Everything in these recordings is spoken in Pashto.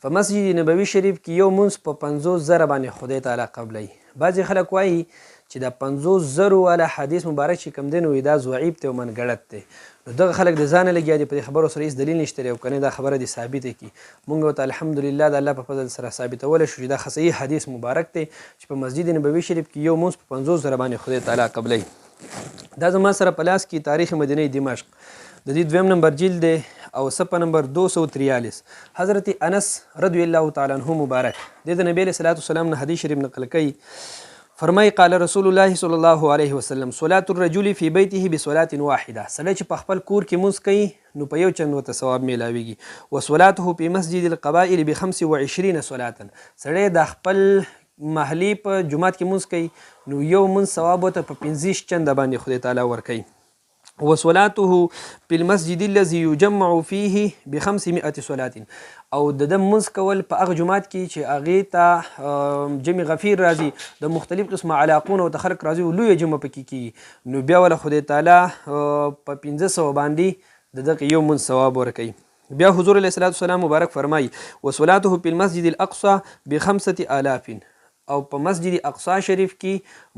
په مسجد نبوي شریف کې یو مونځ په 50,000 باندې خدای تعالی قبلوي. بعضې خلک وایي چې د 50,000 والا حدیث مبارک چې کوم دی نو دا ضعیف دی او منګړت دی. نو دغه خلک د ځانه لګیا دي په دې خبرو سره هېڅ دلیل نشته دی او که نه دا خبره دې ثابته کړي. موږ ورته الحمدلله د الله په فضل سره ثابتولی شو چې دا صحیح حدیث مبارک دی چې په مسجد نبوي شریف کې یو مونځ په 50,000 باندې خدای تعالی قبلوي. دا زما سره په لاس کې تاریخ مدینه دمشق د دې 2 نمبر جلد دی او صفحه نمبر 243. حضرت انس رضی الله تعالی عنه مبارک د نبی علیه الصلاۃ والسلام نه حدیث شریف نقل کوي. فرمای قال رسول الله صلی الله علیه وسلم صلاة الرجل فی بیته بصلاة واحده. سړی چې په خپل کور کې مونځ کوي نو په یو چند ورته ثواب میلاویږي. وصلاته فی مسجد القبائل ب25 صلاة. سړی د خپل محلي په جومات کې مونځ کوي نو یو مونځ ثواب ورته په 15 چنده باندې خدای تعالی ورکوي. وصلاته في المسجد الذي يجمع فيه ب500 صلاة. او د مونځ کول په هغه جومات کې چې هغې ته جمع غفیر راځي د مختلف قسمه علاقونو ته خلک راځي او لویه جمعه پکې کېږي نو بیا وله خدای تعالی په 1500 باندې د دغه یو مونځ ثواب ورکوي. بیا حضور علیه الصلاۃ والسلام مبارک فرمایي وصلاته في المسجد الاقصى ب5000. او په مسجد اقصا شریف کې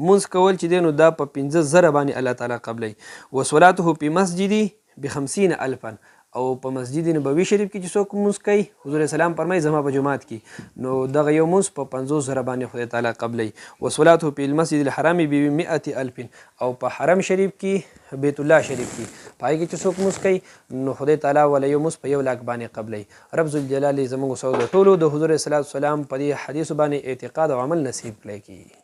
مونځ کول چې دی نو دا په 15,000 باندې الله تعالی قبلوي. وصلاته په مسجد ب50,000. او په مسجد نبوي شریف کې چې څوک مونځ کوي حضور السلام فرمایي زما په جومات کې نو دغه یو مونځ په 50,000 باندې خدای تعالی قبلوي. وصلاته په المسجد الحرام ب100,000. او په حرم شریف کې بیت الله شریف کې په هغې کې چې څوک مونځ کوي نو خدای تعالی وله یو مونځ په 100,000 باندې قبلوي. رب ذوالجلال زموږ سعود ټولو د حضور صلی الله علیه وسلم په دې حدیثو باندې اعتقاد او عمل نصیب کړی.